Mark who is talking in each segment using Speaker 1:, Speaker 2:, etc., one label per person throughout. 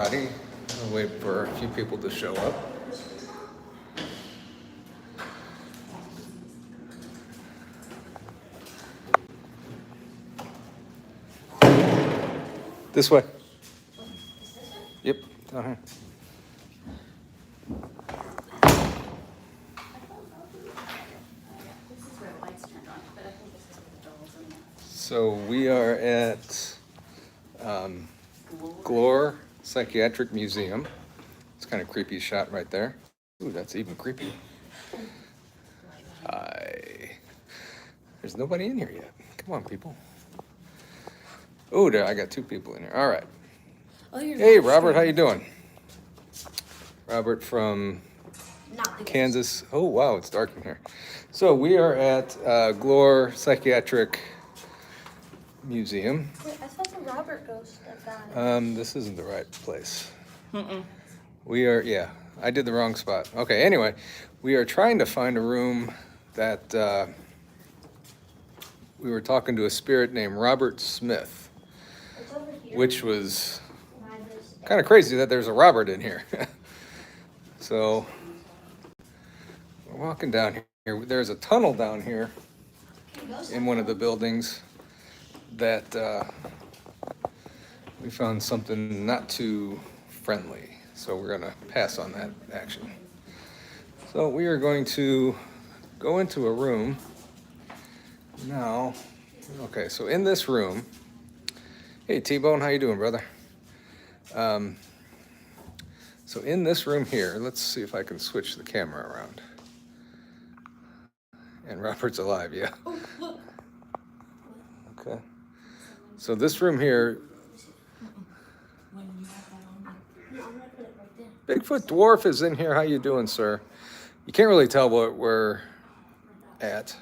Speaker 1: I'll wait for a few people to show up. This way. Yep, down here. So we are at Glore Psychiatric Museum. It's kind of creepy shot right there. Ooh, that's even creepy. Hi. There's nobody in here yet. Come on, people. Oh, there, I got two people in here. All right. Hey, Robert, how you doing? Robert from Kansas. Oh, wow, it's dark in here. So we are at Glore Psychiatric Museum.
Speaker 2: Wait, I thought the Robert ghost had died.
Speaker 1: This isn't the right place. We are, yeah, I did the wrong spot. Okay, anyway, we are trying to find a room that we were talking to a spirit named Robert Smith,
Speaker 2: It's over here.
Speaker 1: which was kind of crazy that there's a Robert in here. So we're walking down here. There's a tunnel down here in one of the buildings that we found something not too friendly. So we're gonna pass on that action. So we are going to go into a room now. Okay, so in this room, hey T-Bone, how you doing, brother? So in this room here, let's see if I can switch the camera around. And Robert's alive, yeah.
Speaker 2: Oh, look.
Speaker 1: Okay. So this room here,
Speaker 2: No, I'm gonna put it right there.
Speaker 1: Bigfoot Dwarf is in here. How you doing, sir? You can't really tell what we're at.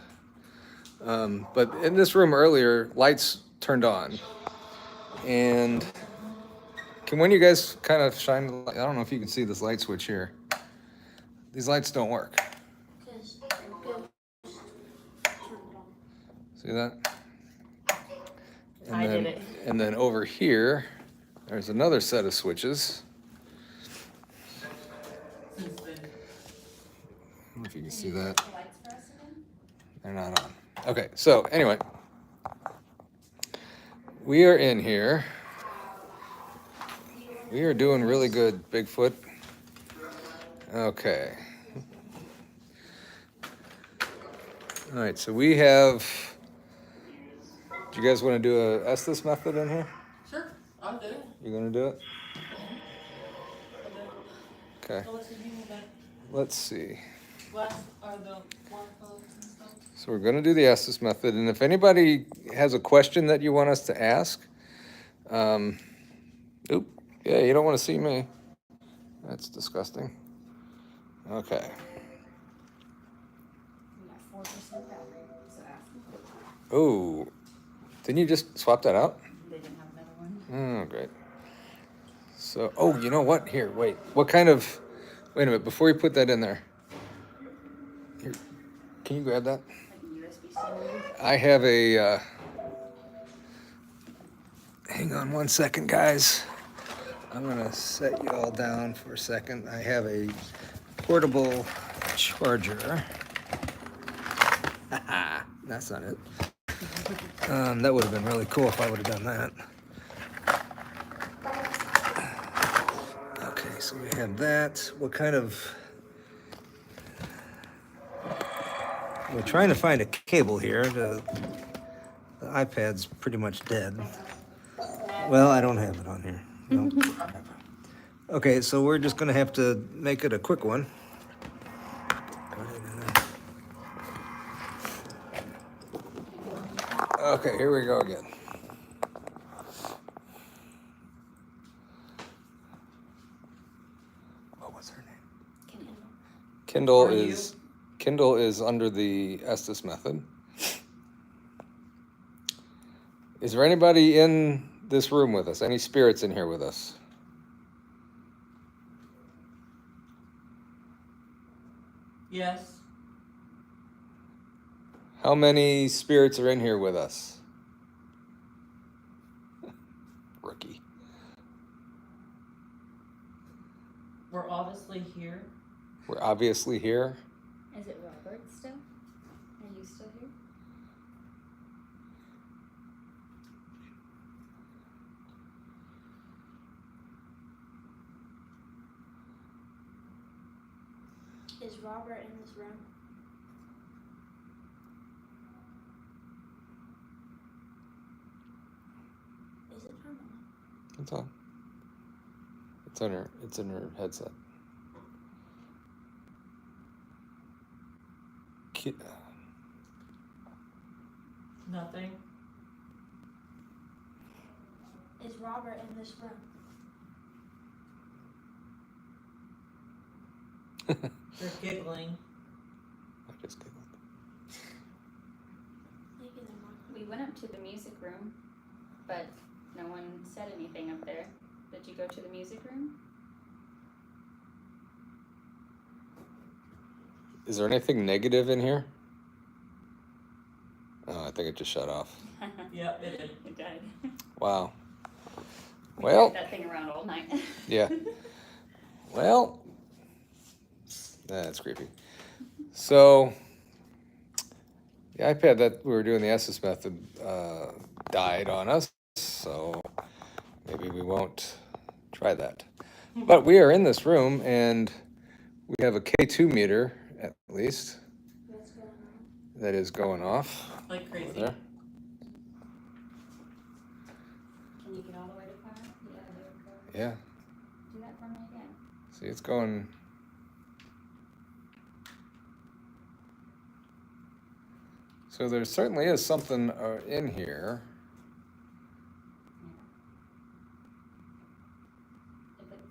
Speaker 1: But in this room earlier, lights turned on. And can one of you guys kind of shine the light? I don't know if you can see this light switch here. These lights don't work. See that? And
Speaker 3: I
Speaker 1: then,
Speaker 3: did it.
Speaker 1: And then over here, there's another set of switches. I don't know if you can see that. They're not on. Okay, so anyway, we are in here. We are doing really good, Bigfoot. Okay. All right, so we have. Do you guys want to do a Estes method in here?
Speaker 3: Sure, I'll do it.
Speaker 1: You gonna do it? Okay.
Speaker 3: So what's the name of that?
Speaker 1: Let's see.
Speaker 3: Glass or the watercolors and stuff?
Speaker 1: So we're gonna do the Estes method, and if anybody has a question that you want us to ask, yeah, you don't want to see me. That's disgusting. Okay. Oh, didn't you just swap that out?
Speaker 3: They didn't have another one.
Speaker 1: Oh, great. So, oh, you know what? Here, wait. What kind of? Wait a minute. Before you put that in there, here, can you grab that?
Speaker 3: Like USB-C.
Speaker 1: I have a. Hang on one second, guys. I'm gonna set you all down for a second. I have a portable charger. That's not it. That would have been really cool if I would have done that. Okay, so we have that. What kind of... We're trying to find a cable here. The iPad's pretty much dead. Well, I don't have it on here. No. Okay, so we're just gonna have to make it a quick one. Okay, here we go again. What was her name? Kindle is under the Estes method. Is there anybody in this room with us? Any spirits in here with us?
Speaker 3: Yes.
Speaker 1: How many spirits are in here with us? Rookie.
Speaker 3: We're obviously here.
Speaker 1: We're obviously here.
Speaker 2: Is it Robert still? Are you still here?
Speaker 4: Is Robert in this room? Is it on?
Speaker 1: It's on. It's on her. It's in her headset.
Speaker 3: Nothing.
Speaker 4: Is Robert in this room?
Speaker 3: They're giggling.
Speaker 1: I just giggled.
Speaker 4: Maybe they're not.
Speaker 2: We went up to the music room, but no one said anything up there. Did you go to the music room?
Speaker 1: Is there anything negative in here? Oh, I think it just shut off.
Speaker 3: Yep, it did.
Speaker 2: It died.
Speaker 1: Wow.
Speaker 2: We
Speaker 1: Well,
Speaker 2: carried that thing around all night.
Speaker 1: yeah. Well, that's creepy. So, the iPad that we were doing the Estes method died on us, so maybe we won't try that. But we are in this room, and we have a K2 meter, at least,
Speaker 4: What's going on?
Speaker 1: that is going off
Speaker 3: Like
Speaker 1: over
Speaker 3: crazy.
Speaker 1: there.
Speaker 2: Can you get all the way to 5? Yeah, there we go.
Speaker 1: Yeah,
Speaker 2: Do that for me again.
Speaker 1: see, it's going. So there certainly is something in here.
Speaker 2: If it's,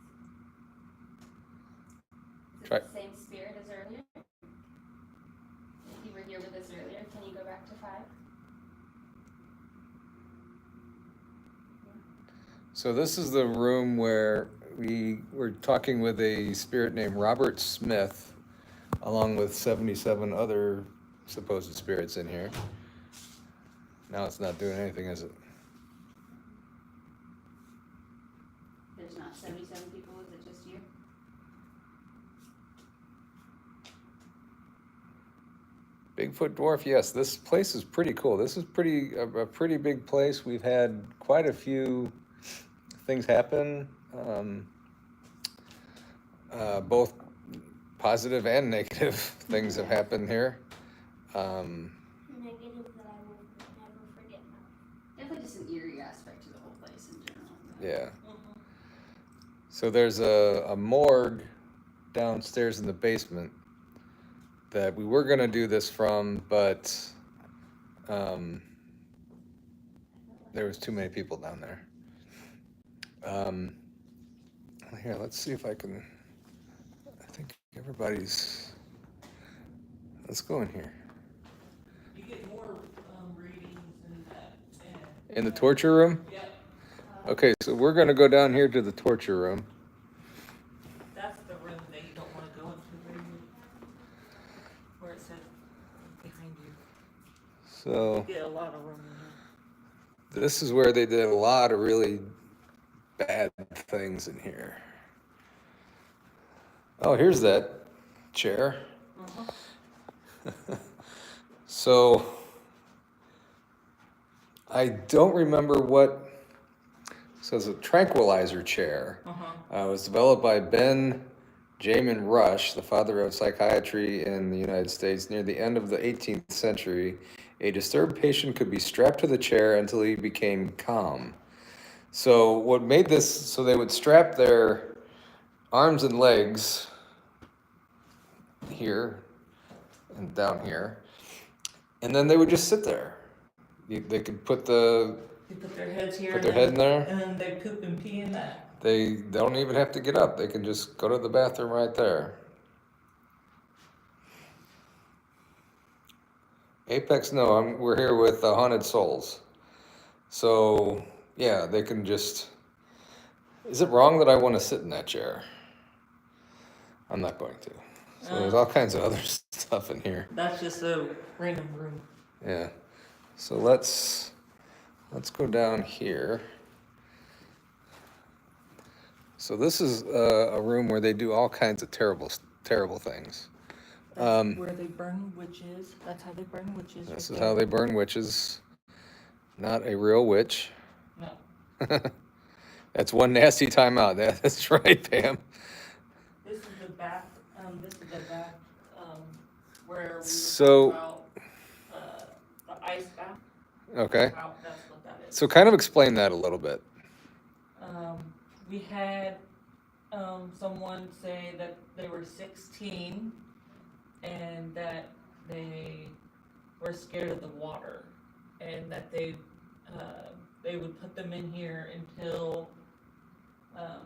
Speaker 2: is
Speaker 1: Try-
Speaker 2: it the same spirit as earlier? If you were here with us earlier, can you go back to 5?
Speaker 1: So this is the room where we were talking with a spirit named Robert Smith, along with 77 other supposed spirits in here. Now it's not doing anything, is it?
Speaker 2: There's not 77 people, is it just you?
Speaker 1: Bigfoot Dwarf, yes, this place is pretty cool. This is a pretty big place. We've had quite a few things happen, both positive and negative things have happened here.
Speaker 4: Negative that I will never forget now.
Speaker 2: Definitely just an eerie aspect to the whole place in general.
Speaker 1: Yeah. So there's a morgue downstairs in the basement that we were going to do this from, but there was too many people down there. Here, let's see if I can. I think everybody's. Let's go in here.
Speaker 3: You get more readings in that.
Speaker 1: In the torture room?
Speaker 3: Yep.
Speaker 1: Okay, so we're going to go down here to the torture room.
Speaker 3: That's the room that you don't want to go into, where where it says behind you.
Speaker 1: So
Speaker 3: You get a lot of room in here.
Speaker 1: this is where they did a lot of really bad things in here. Oh, here's that chair. So I don't remember what. So it's a tranquilizer chair. It was developed by Ben Jamin Rush, the father of psychiatry in the United States. Near the end of the 18th century, a disturbed patient could be strapped to the chair until he became calm. So what made this, so they would strap their arms and legs here and down here, and then they would just sit there. They could put
Speaker 3: They put their heads here.
Speaker 1: Put their head in there?
Speaker 3: And then they poop and pee in that.
Speaker 1: They don't even have to get up. They can just go to the bathroom right there. Apex, no, we're here with Haunted Souls. So, yeah, they can just... Is it wrong that I want to sit in that chair? I'm not going to. So there's all kinds of other stuff in here.
Speaker 3: That's just a random room.
Speaker 1: Yeah. So let's go down here. So this is a room where they do all kinds of terrible things.
Speaker 3: That's where they burn witches. That's how they burn witches.
Speaker 1: This
Speaker 3: right
Speaker 1: is
Speaker 3: there.
Speaker 1: how they burn witches. Not a real witch.
Speaker 3: No.
Speaker 1: That's one nasty timeout. That's right, Pam.
Speaker 3: This is the bath. This is the bath. Where we were
Speaker 1: So-
Speaker 3: talking about the ice bath.
Speaker 1: Okay.
Speaker 3: Wow, that's what that is.
Speaker 1: So kind of explain that a little bit.
Speaker 3: We had someone say that they were 16 and that they were scared of the water, and that they would put them in here until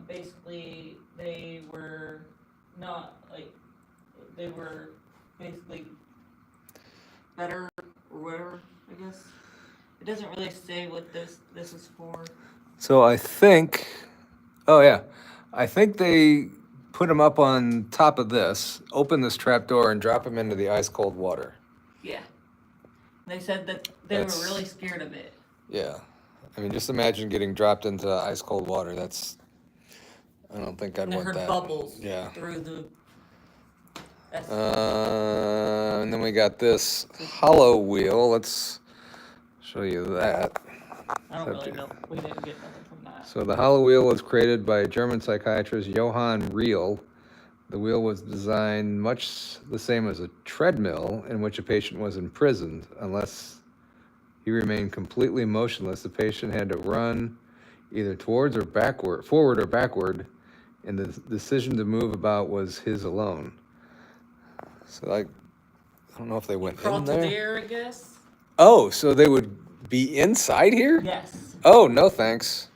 Speaker 3: basically they were not like they were basically better or whatever. I guess it doesn't really say what this is for.
Speaker 1: So I think, oh yeah, I think they put him up on top of this, open this trap door, and drop him into the ice cold water.
Speaker 3: Yeah. They said that they
Speaker 1: That's-
Speaker 3: were really scared of it.
Speaker 1: Yeah. I mean, just imagine getting dropped into ice cold water. I don't think I'd
Speaker 3: And they
Speaker 1: want
Speaker 3: heard
Speaker 1: that.
Speaker 3: bubbles
Speaker 1: Yeah.
Speaker 3: through the. That's,
Speaker 1: And then we got this hollow wheel. Let's show you that.
Speaker 3: I don't really know. We didn't get nothing from that.
Speaker 1: So the hollow wheel was created by German psychiatrist Johann Riehl. The wheel was designed much the same as a treadmill in which a patient was imprisoned. Unless he remained completely motionless, the patient had to run either forward or backward, and the decision to move about was his alone. So I don't know if they went
Speaker 3: Crawl
Speaker 1: in
Speaker 3: to
Speaker 1: there.
Speaker 3: there, I guess.
Speaker 1: Oh, so they would be inside here?
Speaker 3: Yes.
Speaker 1: Oh, no thanks.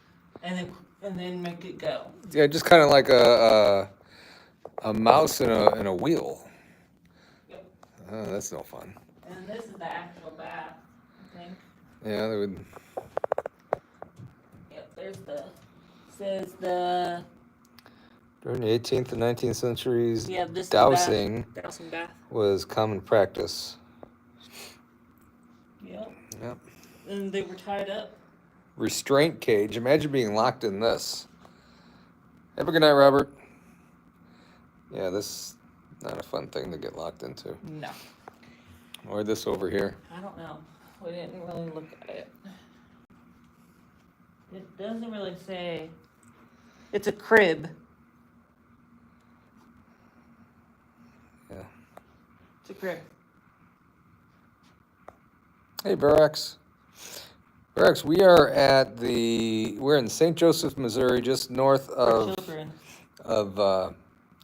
Speaker 3: And then make it go.
Speaker 1: Yeah, just kind of like a mouse in a wheel.
Speaker 3: Yep.
Speaker 1: Oh, that's no fun.
Speaker 3: And this is the actual bath, I think.
Speaker 1: Yeah, they would.
Speaker 3: Yep. There's says the.
Speaker 1: During the 18th and 19th centuries,
Speaker 3: Yeah, this is
Speaker 1: dowsing
Speaker 3: the dowsing bath.
Speaker 1: was common practice.
Speaker 3: Yep.
Speaker 1: Yep.
Speaker 3: And they were tied up.
Speaker 1: Restraint cage. Imagine being locked in this. Have a good night, Robert. Yeah, this is not a fun thing to get locked into.
Speaker 3: No.
Speaker 1: Or this over here.
Speaker 3: I don't know. We didn't really look at it. It doesn't really say. It's a crib.
Speaker 1: Yeah.
Speaker 3: It's a crib.
Speaker 1: Hey, Barracks. Barracks, we're in St. Joseph, Missouri, just north
Speaker 3: For children.
Speaker 1: of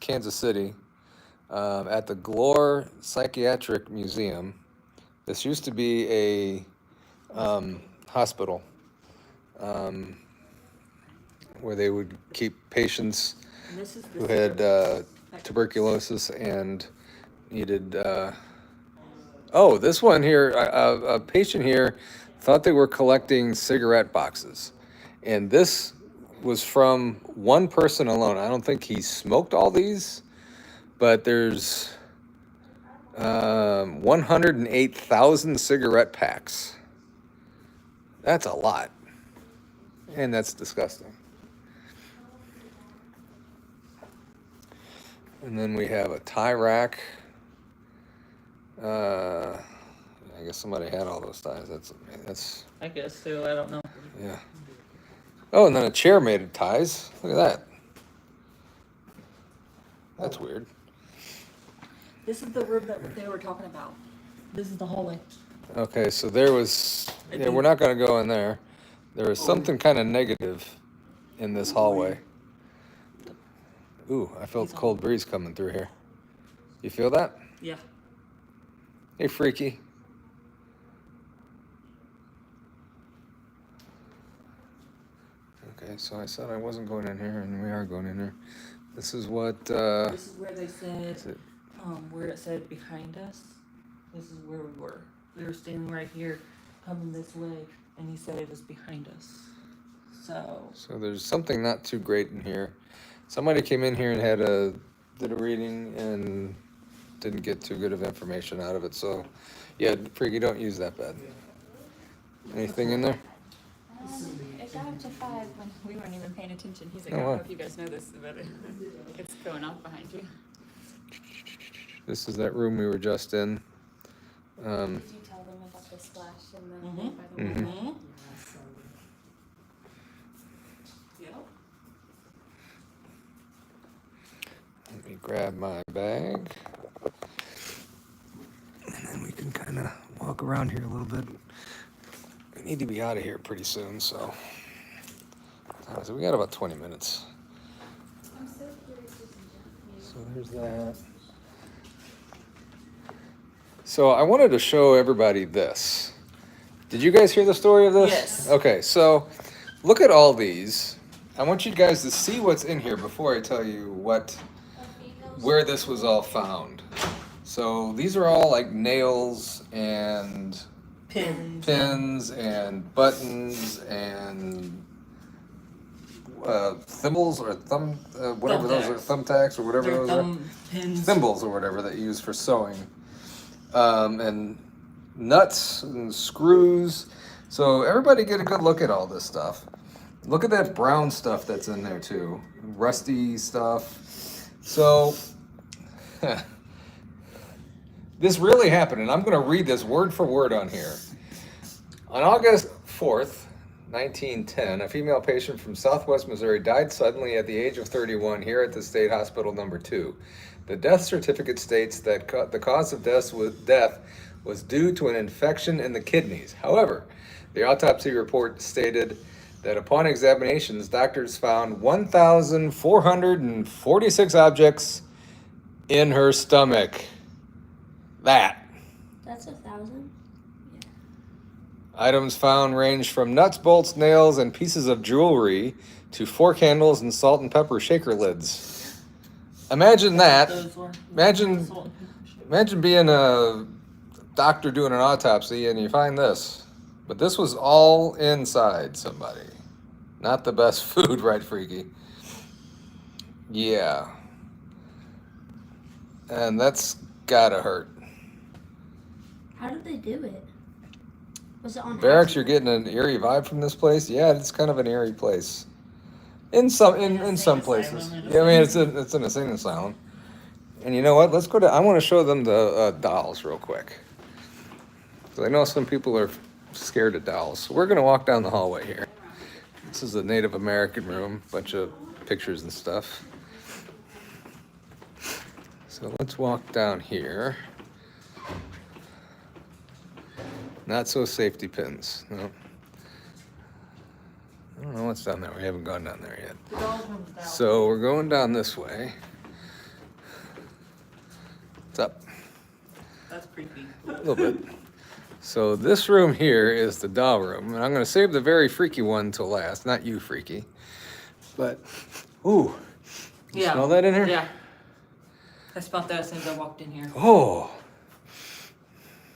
Speaker 1: Kansas City, at the Glore Psychiatric Museum. This used to be a hospital where they would keep patients
Speaker 3: And this is the
Speaker 1: who had
Speaker 3: cigarette.
Speaker 1: tuberculosis and needed. Oh, this one here, a patient here thought they were collecting cigarette boxes, and this was from one person alone. I don't think he smoked all these, but there's 108,000 cigarette packs. That's a lot, and that's disgusting. And then we have a tie rack. I guess somebody had all those ties. That's
Speaker 3: I guess so. I don't know.
Speaker 1: yeah. Oh, and then a chair made of ties. Look at that. That's weird.
Speaker 3: This is the room that they were talking about. This is the hallway.
Speaker 1: Okay, so there was. Yeah, we're not going to go in there. There was something kind of negative in this hallway. Ooh, I felt the cold breeze coming through here. You feel that?
Speaker 3: Yeah.
Speaker 1: Hey, freaky. Okay, so I said I wasn't going in here, and we are going in here. This is what.
Speaker 3: This is where they said,
Speaker 1: Is it?
Speaker 3: where it said behind us. This is where we were. We were standing right here, coming this way, and he said it was behind us. So
Speaker 1: there's something not too great in here. Somebody came in here and did a reading and didn't get too good of information out of it. So, yeah, freaky, don't use that bed. Anything in there?
Speaker 2: It's 5 to 5 when we weren't even paying attention. He's like,
Speaker 1: Oh,
Speaker 2: I don't
Speaker 1: wow.
Speaker 2: know if you guys know this, but it's going off behind you.
Speaker 1: This is that room we were just in.
Speaker 2: Did you tell them about the splash and the by the
Speaker 1: Mhm.
Speaker 2: water?
Speaker 3: Yep.
Speaker 1: Let me grab my bag. And then we can kind of walk around here a little bit. We need to be out of here pretty soon, so we got about 20 minutes.
Speaker 2: I'm so curious to see
Speaker 1: So there's that. So I wanted to show everybody this. Did you guys hear the story of this?
Speaker 3: Yes.
Speaker 1: Okay, so look at all these. I want you guys to see what's in here before I tell you where this was all found. So these are all like nails and pins and buttons and thimbles or whatever those are, thumbtacks or whatever
Speaker 3: They're
Speaker 1: those are.
Speaker 3: thumb pins.
Speaker 1: Thimbles or whatever that you use for sewing. And nuts and screws. So everybody get a good look at all this stuff. Look at that brown stuff that's in there too. Rusty stuff. So this really happened, and I'm going to read this word for word on here. On August 4th, 1910, a female patient from Southwest Missouri died suddenly at the age of 31 here at the State Hospital number 2. The death certificate states that the cause of death was due to an infection in the kidneys. However, the autopsy report stated that upon examinations, doctors found 1,446 objects in her stomach.
Speaker 4: That's 1,000.
Speaker 1: Items found range from nuts, bolts, nails, and pieces of jewelry to 4 candles and salt and pepper shaker lids. Imagine that.
Speaker 3: Those were-
Speaker 1: Imagine being a doctor doing an autopsy and you find this. But this was all inside somebody. Not the best food, right, Freaky? Yeah. And that's gotta hurt.
Speaker 4: How did they do it? Was it on
Speaker 1: Barracks, you're
Speaker 4: accident?
Speaker 1: getting an eerie vibe from this place? Yeah, it's kind of an eerie place. In some places.
Speaker 3: asylum,
Speaker 1: Yeah, I mean it's an insane asylum. And you know what? Let's go to. I want to show them the dolls real quick. 'Cause I know some people are scared of dolls. So we're gonna walk down the hallway here. This is a Native American room, bunch of pictures and stuff. So let's walk down here. Not so safety pins. No. I don't know what's down there. We haven't gone down there yet.
Speaker 3: The doll room's down.
Speaker 1: So we're going down this way. What's up?
Speaker 3: That's creepy.
Speaker 1: A little bit. So this room here is the doll room, and I'm going to save the very freaky one till last. Not you, freaky, but ooh, you smell that in here?
Speaker 3: Yeah. I smelled that as soon as I walked in here.
Speaker 1: Oh,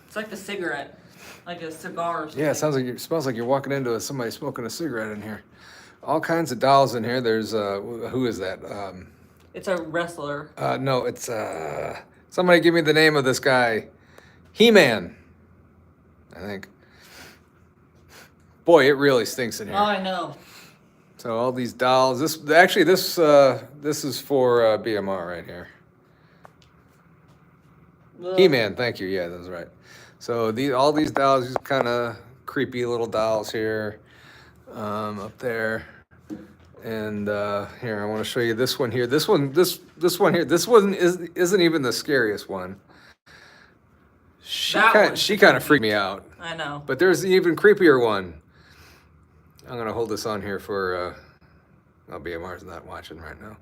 Speaker 3: It's like a cigarette, like a cigar or something.
Speaker 1: yeah. It smells like you're walking into somebody smoking a cigarette in here. All kinds of dolls in here. There's who is that?
Speaker 3: It's a wrestler.
Speaker 1: No, it's somebody give me the name of this guy. He-Man, I think. Boy, it really stinks in here.
Speaker 3: Oh, I know.
Speaker 1: So all these dolls. This is for BMR right here.
Speaker 3: Ugh.
Speaker 1: He-Man, thank you. Yeah, that's right. So all these dolls, these kind of creepy little dolls here, up there, and here I want to show you this one here. This one here. This one isn't even the scariest one. She kind of freaked me out.
Speaker 3: I know.
Speaker 1: But there's an even creepier one. I'm gonna hold this on here for. BMR's not watching right now.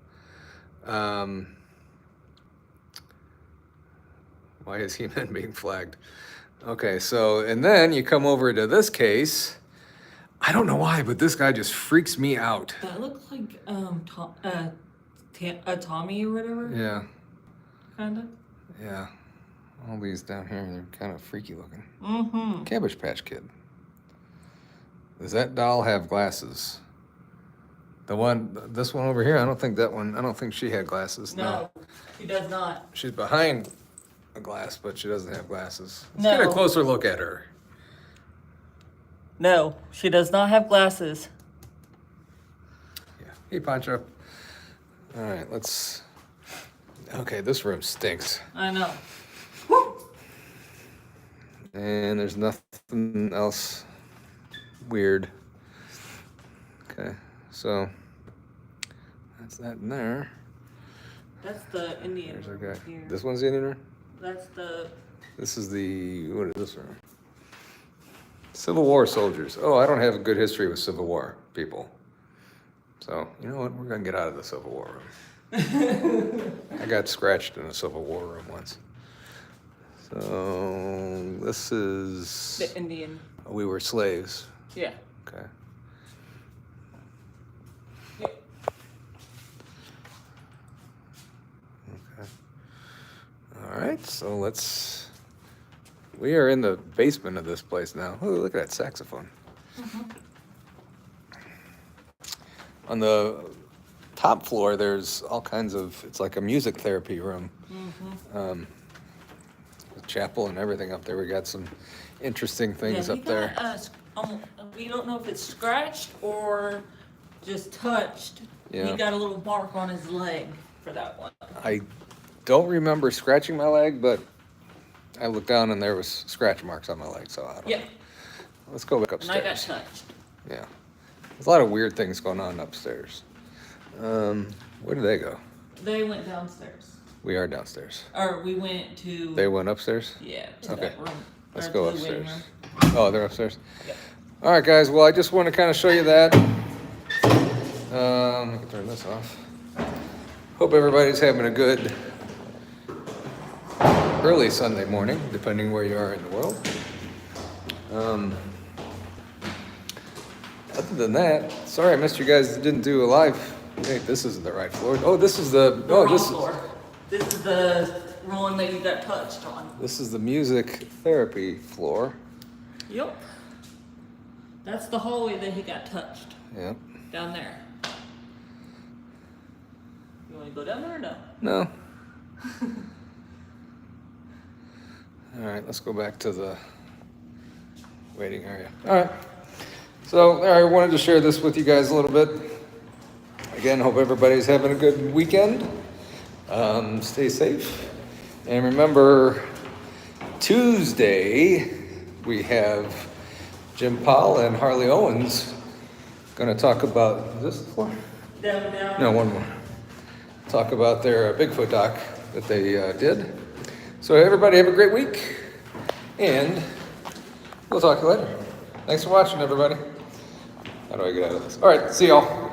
Speaker 1: Why is He-Man being flagged? Okay, so and then you come over to this case. I don't know why, but this guy just freaks me out.
Speaker 3: That looks like a Tommy or whatever.
Speaker 1: Yeah,
Speaker 3: Kinda.
Speaker 1: yeah. All these down here, they're kind of freaky looking.
Speaker 3: Mm-hmm.
Speaker 1: Cabbage Patch Kid. Does that doll have glasses? This one over here, I don't think she had glasses.
Speaker 3: No, she does not.
Speaker 1: She's behind a glass, but she doesn't have glasses. Let's
Speaker 3: No.
Speaker 1: get a closer look at her.
Speaker 3: No, she does not have glasses.
Speaker 1: Hey, Pancho. All right, let's. Okay, this room stinks.
Speaker 3: I know.
Speaker 1: And there's nothing else weird. Okay, so that's that in there.
Speaker 3: That's the Indian
Speaker 1: There's our
Speaker 3: room
Speaker 1: guy.
Speaker 3: here.
Speaker 1: This one's the Indian room?
Speaker 3: That's the.
Speaker 1: This is the. What is this room? Civil War soldiers. Oh, I don't have a good history with Civil War people. So, you know what? We're going to get out of the Civil War room. I got scratched in a Civil War room once. So, this is.
Speaker 3: The Indian.
Speaker 1: We were slaves.
Speaker 3: Yeah.
Speaker 1: Okay.
Speaker 3: Yeah.
Speaker 1: Okay. All right, so let's. We are in the basement of this place now. Oh, look at that saxophone. On the top floor, there's all kinds of. It's like a music therapy room. With chapel and everything up there. We got some interesting things
Speaker 3: Yeah,
Speaker 1: up there.
Speaker 3: We don't know if it's scratched or just touched.
Speaker 1: Yeah.
Speaker 3: He got a little mark on his leg for that one.
Speaker 1: I don't remember scratching my leg, but I looked down and there was scratch marks on my leg, so I don't know.
Speaker 3: Yeah.
Speaker 1: Let's go back
Speaker 3: And I got
Speaker 1: upstairs.
Speaker 3: touched.
Speaker 1: Yeah. There's a lot of weird things going on upstairs. Where did they go?
Speaker 3: They went downstairs.
Speaker 1: We are downstairs.
Speaker 3: Or we went to.
Speaker 1: They went upstairs?
Speaker 3: Yeah, to
Speaker 1: Okay.
Speaker 3: that room.
Speaker 1: Let's
Speaker 3: or
Speaker 1: go
Speaker 3: to the waiting
Speaker 1: upstairs.
Speaker 3: room.
Speaker 1: Oh, they're upstairs?
Speaker 3: Yep.
Speaker 1: All right, guys. Well, I just want to kind of show you that. I can turn this off. Hope everybody's having a good early Sunday morning, depending where you are in the world. Other than that, sorry I missed you guys. Didn't do a live. Wait, this isn't the right floor. Oh, this is the.
Speaker 3: The
Speaker 1: Oh,
Speaker 3: wrong
Speaker 1: this
Speaker 3: floor. This is the one that you got touched on.
Speaker 1: This is the music therapy floor.
Speaker 3: Yep. That's the hallway that he got touched.
Speaker 1: Yep.
Speaker 3: Down there. You want to go down there or no?
Speaker 1: No. All right, let's go back to the waiting area. All right. So, I wanted to share this with you guys a little bit. Again, hope everybody's having a good weekend. Stay safe. And remember, Tuesday, we have Jim Paul and Harley Owens going to talk about, is this the floor?
Speaker 3: Down.
Speaker 1: No, one more. Talk about their Bigfoot doc that they did. So everybody have a great week, and we'll talk to you later. Thanks for watching, everybody. How do I get out of this? All right, see y'all.